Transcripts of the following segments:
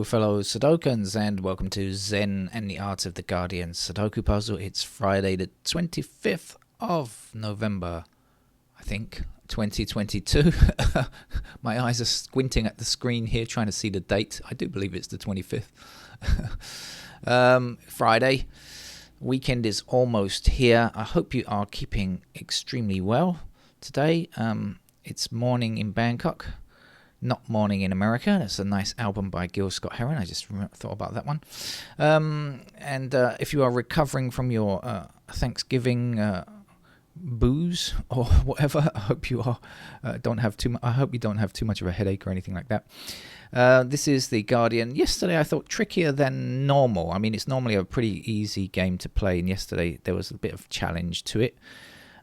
Hello, fellow Sudokans, and welcome to Zen and the Art of the Guardian Sudoku Puzzle. It's Friday, the 25th of November, I think, 2022. My eyes are squinting at the screen here, trying to see the date. I do believe it's the 25th. Friday. Weekend is almost here. I hope you are keeping extremely well today. It's morning in Bangkok. Not Morning in America. That's a nice album by Gil Scott-Heron. I just thought about that one. And if you are recovering from your Thanksgiving booze or whatever, I hope you are don't have too. I hope you don't have too much of a headache or anything like that. This is the Guardian. Yesterday I thought trickier than normal. I mean, it's normally a pretty easy game to play, and yesterday there was a bit of challenge to it.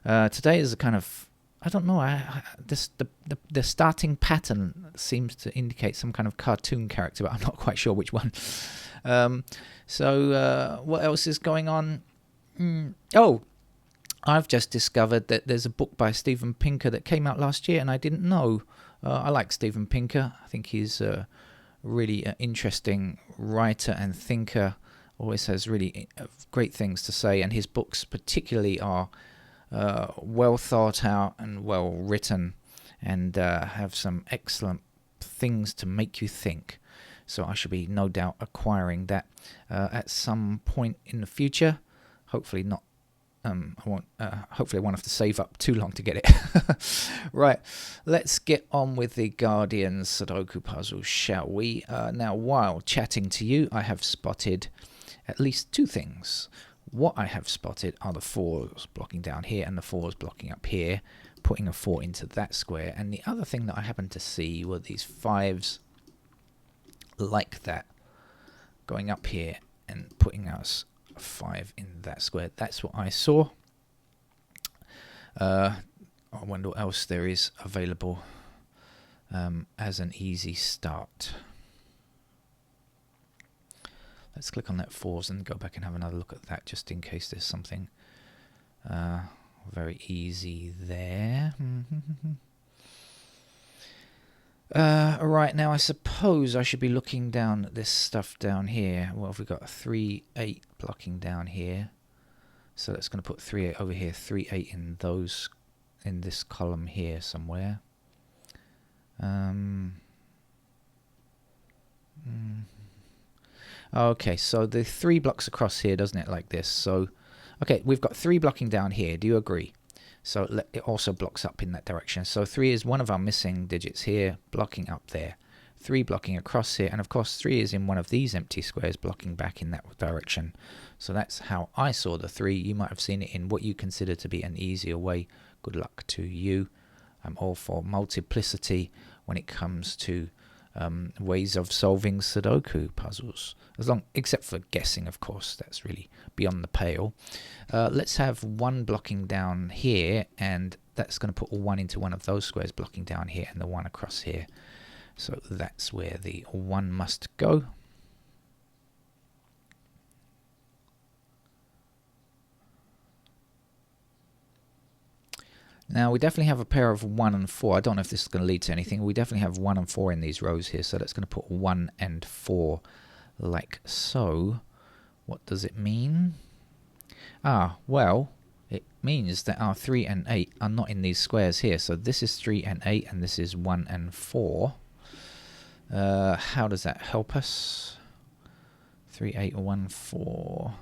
Today is a kind of, I don't know. The starting pattern seems to indicate some kind of cartoon character, but I'm not quite sure which one. So what else is going on? Oh, I've just discovered that there's a book by Steven Pinker that came out last year, and I didn't know. I like Steven Pinker. I think he's a really interesting writer and thinker. Always has really great things to say, and his books particularly are well thought out and well written, and have some excellent things to make you think. So I should be no doubt acquiring that at some point in the future. Hopefully not. Hopefully I won't have to save up too long to get it. Right, let's get on with the Guardian Sudoku puzzle, shall we? Now, while chatting to you, I have spotted at least two things. What I have spotted are the 4s blocking down here and the 4s blocking up here, putting a 4 into that square. And the other thing that I happened to see were these 5s like that, going up here and putting us a 5 in that square. That's what I saw. I wonder what else there is available as an easy start. Let's click on that 4s and go back and have another look at that, just in case there's something very easy there. Right, now I suppose I should be looking down at this stuff down here. Well, we've got a 3, 8 blocking down here. So that's going to put 3, 8 over here, 3, 8 in this column here somewhere. Okay, so the 3 blocks across here, doesn't it, like this? So, okay, we've got 3 blocking down here. Do you agree? So it also blocks up in that direction. So 3 is one of our missing digits here, blocking up there. 3 blocking across here, and of course 3 is in one of these empty squares, blocking back in that direction. So that's how I saw the 3. You might have seen it in what you consider to be an easier way. Good luck to you. I'm all for multiplicity when it comes to ways of solving Sudoku puzzles, except for guessing, of course. That's really beyond the pale. Let's have 1 blocking down here, and that's going to put a 1 into one of those squares blocking down here, and the 1 across here. So that's where the 1 must go. Now, we definitely have a pair of 1 and 4. I don't know if this is going to lead to anything. We definitely have 1 and 4 in these rows here, so that's going to put 1 and 4 like so. What does it mean? Well, it means that our 3 and 8 are not in these squares here. So this is 3 and 8, and this is 1 and 4. How does that help us? 3, 8, 1, 4.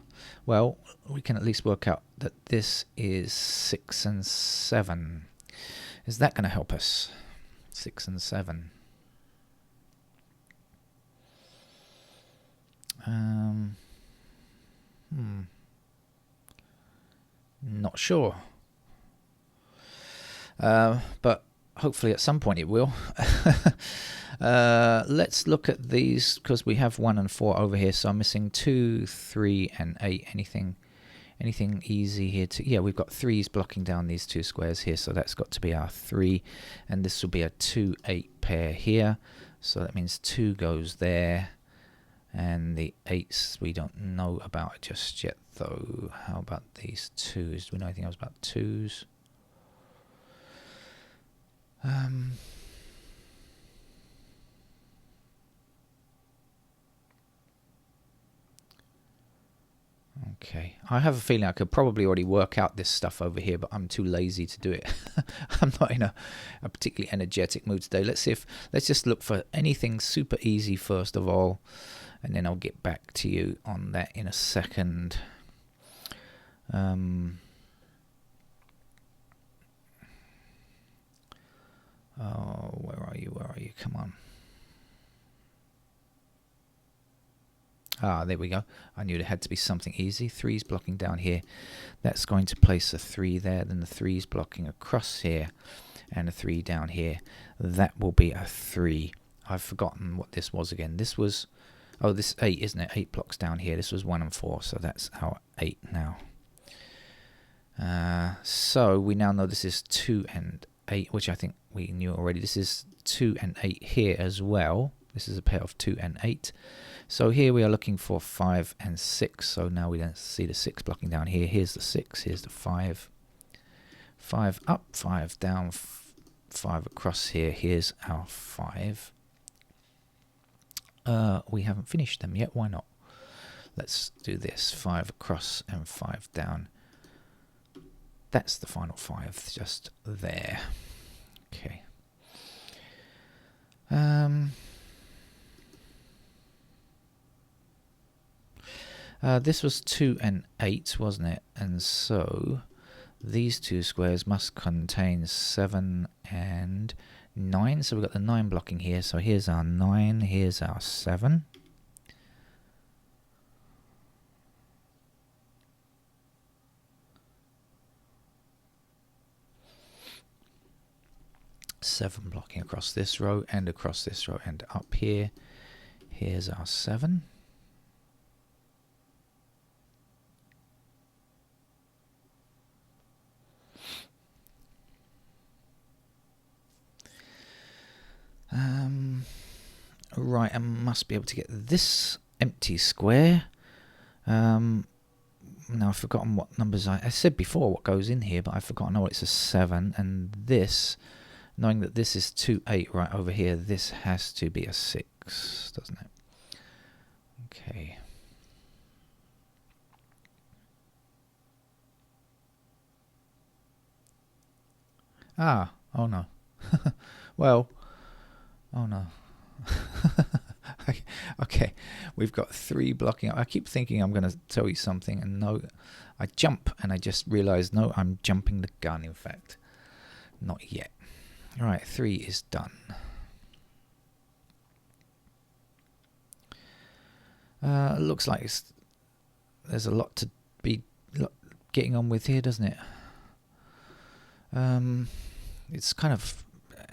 Well, we can at least work out that this is 6 and 7. Is that going to help us? 6 and 7. Not sure. But hopefully at some point it will. Let's look at these, because we have 1 and 4 over here, so I'm missing 2, 3 and 8. Anything easy here? Yeah, we've got 3s blocking down these 2 squares here, so that's got to be our 3, and this will be a 2, 8 pair here, so that means 2 goes there, and the 8s we don't know about just yet though. How about these 2s? Do we know anything else about 2s? Okay, I have a feeling I could probably already work out this stuff over here, but I'm too lazy to do it. I'm not in a particularly energetic mood today. Let's just look for anything super easy first of all, and then I'll get back to you on that in a second. Oh, where are you? Come on. Ah, there we go. I knew there had to be something easy. 3's blocking down here. That's going to place a 3 there. Then the 3's blocking across here. And a 3 down here. That will be a 3. I've forgotten what this was again. This was... Oh, this 8, isn't it? 8 blocks down here. This was 1 and 4. So that's our 8 now. So we now know this is 2 and 8, which I think we knew already. This is 2 and 8 here as well. This is a pair of 2 and 8. So here we are looking for 5 and 6. So now we don't see the 6 blocking down here. Here's the 6. Here's the 5. 5 up, 5 down, 5 across here. Here's our 5. We haven't finished them yet. Why not? Let's do this. 5 across and 5 down. That's the final 5 just there. Okay. This was 2 and 8, wasn't it? And so these two squares must contain 7 and 9. So we've got the 9 blocking here. So here's our 9, here's our 7. Seven blocking across this row and across this row and up here. Here's our 7. Right, I must be able to get this empty square. Now I've forgotten what numbers I said before what goes in here, but I've forgotten. Oh, it's a 7, and this, knowing that this is 2, 8 right over here, this has to be a 6, doesn't it? Okay. Ah, oh no. Well, oh no. Okay, we've got 3 blocking. I keep thinking I'm going to tell you something, and no, I jump, and I just realised, no, I'm jumping the gun, in fact. Not yet. Right, 3 is done. Looks like there's a lot to be getting on with here, doesn't it? It's kind of...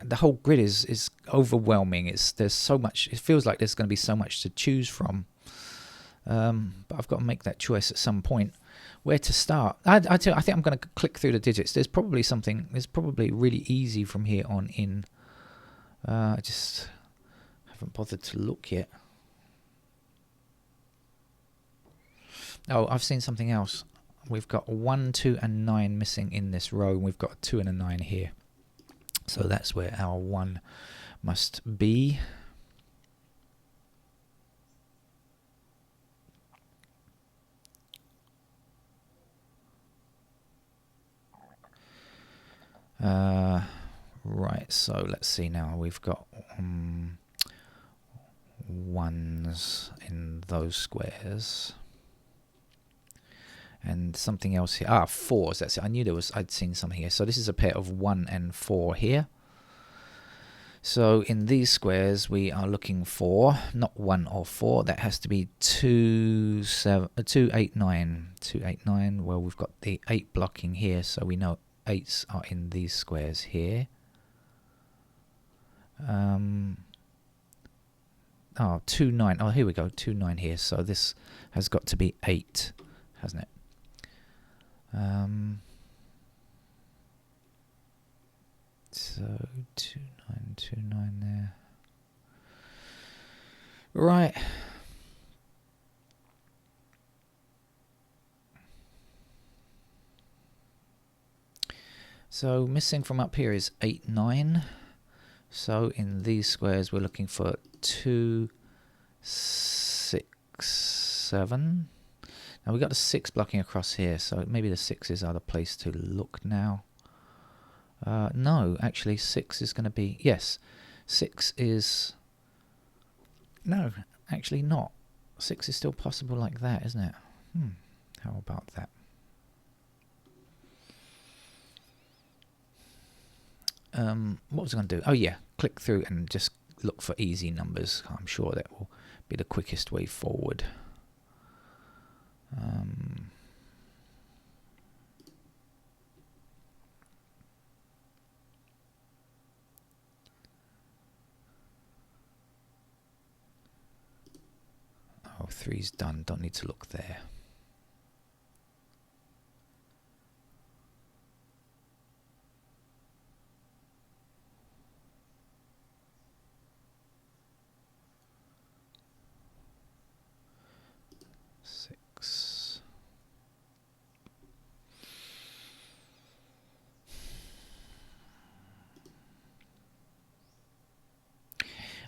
The whole grid is overwhelming. There's so much. It feels like there's going to be so much to choose from. But I've got to make that choice at some point. Where to start? I think I'm going to click through the digits. There's probably something. There's probably really easy from here on in. I just haven't bothered to look yet. Oh, I've seen something else. We've got 1, 2, and 9 missing in this row, and we've got a 2 and a 9 here. So that's where our 1 must be. Right, so let's see now. We've got 1s in those squares. And something else here. 4s. That's it. I knew I'd seen something here. So this is a pair of 1 and 4 here. So in these squares, we are looking for not 1 or 4. That has to be 2, 8, 9. 2, 8, 9. Well, we've got the 8 blocking here, so we know 8s are in these squares here. 2, 9. Oh, here we go. 2, 9 here. So this has got to be 8, hasn't it? So 2, 9, 2, 9 there. Right. So missing from up here is 8, 9. So in these squares we're looking for 2, 6, 7. And we got the 6 blocking across here, so maybe the 6s are the place to look now. No, actually 6 is going to be... Yes, 6 is... No, actually not. 6 is still possible like that, isn't it? How about that? What was I going to do? Oh yeah, click through and just look for easy numbers. I'm sure that will be the quickest way forward. Oh, 3's done. Don't need to look there.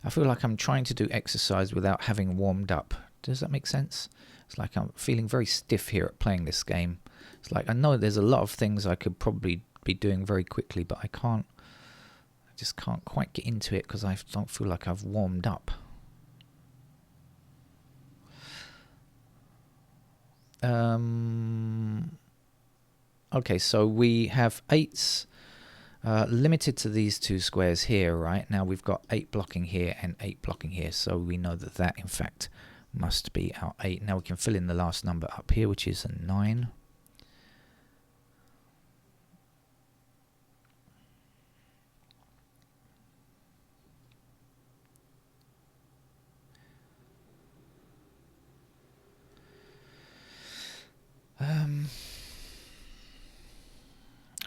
I feel like I'm trying to do exercise without having warmed up. Does that make sense? It's like I'm feeling very stiff here at playing this game. It's like I know there's a lot of things I could probably be doing very quickly, but I can't. I just can't quite get into it because I don't feel like I've warmed up. Okay, so we have 8s. Limited to these 2 squares here, right? Now we've got 8 blocking here and 8 blocking here, so we know that that in fact must be our 8. Now we can fill in the last number up here, which is a 9.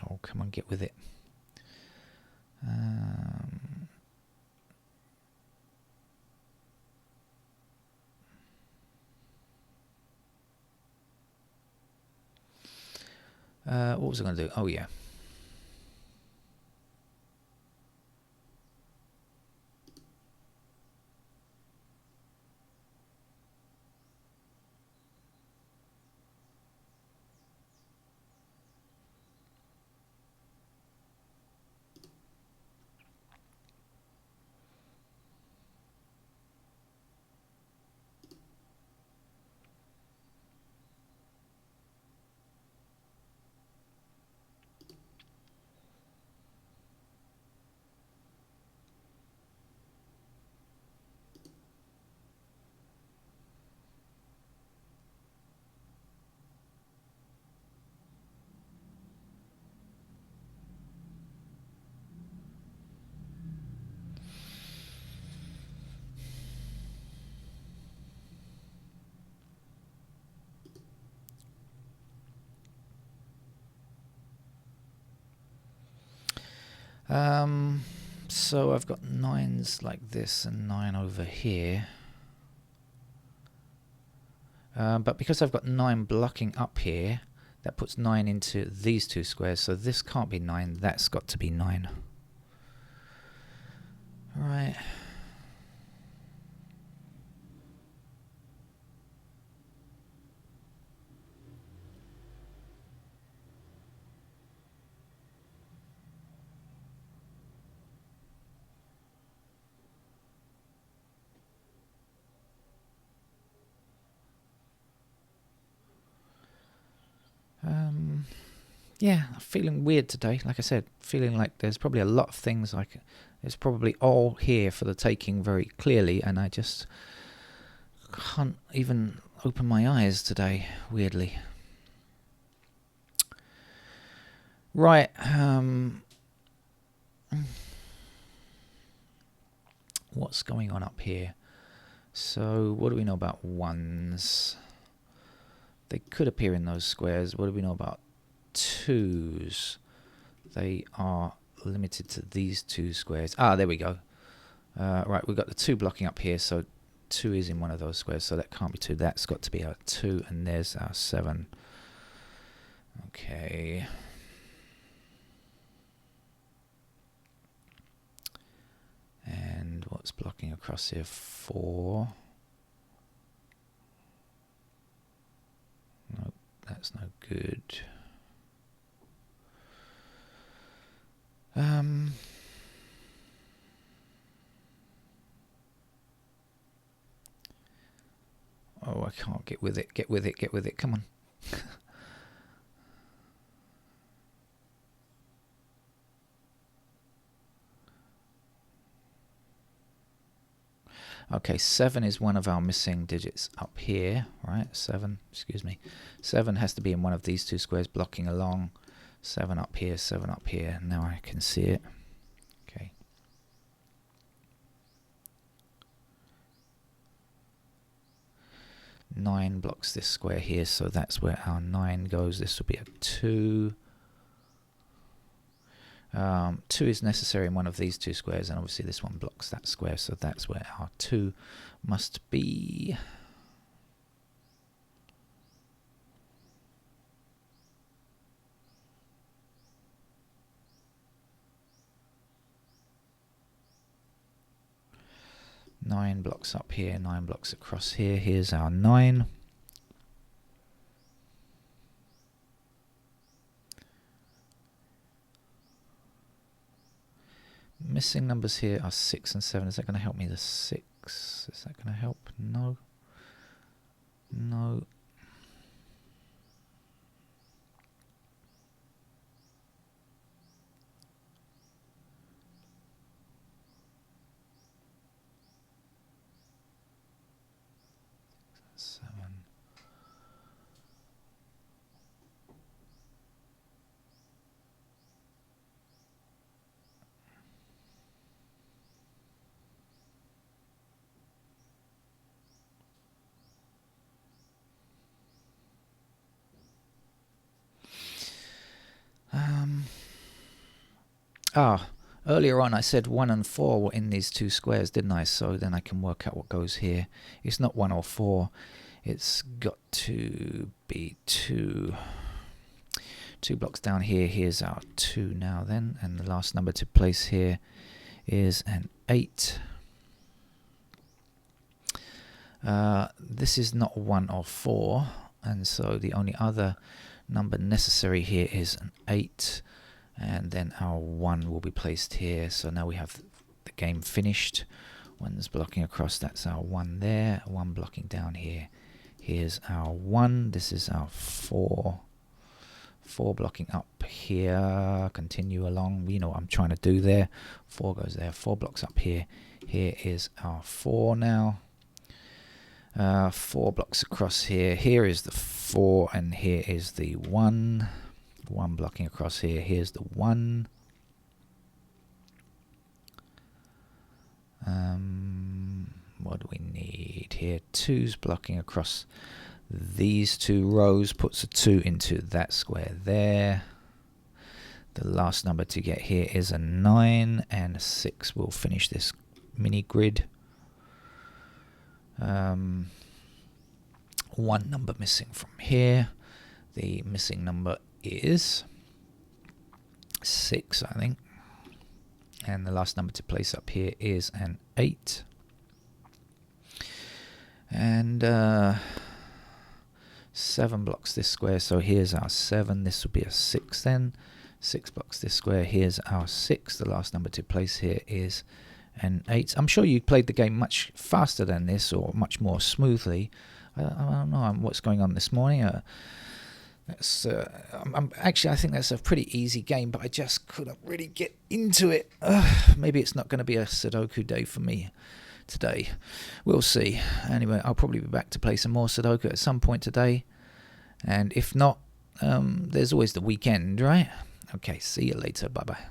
Oh, come on, get with it. What was I going to do? Oh, yeah. So I've got 9s like this and 9 over here. But because I've got 9 blocking up here, that puts 9 into these 2 squares. So this can't be 9. That's got to be 9. Right. Yeah, I'm feeling weird today. Like I said, feeling like there's probably a lot of things it's probably all here for the taking very clearly, and I just can't even open my eyes today, weirdly. Right. What's going on up here? So, what do we know about 1s? They could appear in those squares. What do we know about 2s? They are limited to these 2 squares. Ah, there we go. Right, we've got the 2 blocking up here, so 2 is in one of those squares, so that can't be 2. That's got to be our 2, and there's our 7. Okay. And what's blocking across here? 4. That's no good. Oh, I can't get with it. Get with it. Get with it. Come on. Okay, 7 is one of our missing digits up here, right? 7, excuse me. 7 has to be in one of these two squares blocking along. 7 up here, 7 up here. Now I can see it. Okay. Nine blocks this square here, so that's where our 9 goes. This will be a 2. 2 is necessary in one of these two squares, and obviously this one blocks that square, so that's where our 2 must be. Nine blocks up here, 9 blocks across here. Here's our 9. Missing numbers here are 6 and 7. Is that going to help me? The 6. Is that going to help? No. No. Earlier on I said 1 and 4 were in these two squares, didn't I? So then I can work out what goes here. It's not 1 or 4. It's got to be 2. 2 blocks down here. Here's our 2 now then. And the last number to place here is an 8. This is not 1 or 4. And so the only other number necessary here is an 8. And then our 1 will be placed here. So now we have the game finished. 1's blocking across, that's our 1 there. 1 blocking down here. Here's our 1. This is our 4. 4 blocking up here. Continue along. You know what I'm trying to do there. 4 goes there. 4 blocks up here. Here is our 4 now. 4 blocks across here. Here is the 4 and here is the 1. 1 blocking across here. Here's the 1. What do we need here? 2's blocking across these two rows. Puts a 2 into that square there. The last number to get here is a 9, and a 6 will finish this mini grid. 1 number missing from here. The missing number is 6, I think. And the last number to place up here is an 8. And 7 blocks this square, so here's our 7. This will be a 6 then. 6 blocks this square, here's our 6. The last number to place here is an 8. I'm sure you played the game much faster than this, or much more smoothly. I don't know what's going on this morning. Actually, I think that's a pretty easy game, but I just couldn't really get into it. Maybe it's not going to be a Sudoku day for me today. We'll see. Anyway, I'll probably be back to play some more Sudoku at some point today. And if not, there's always the weekend, right? Okay, see you later. Bye-bye.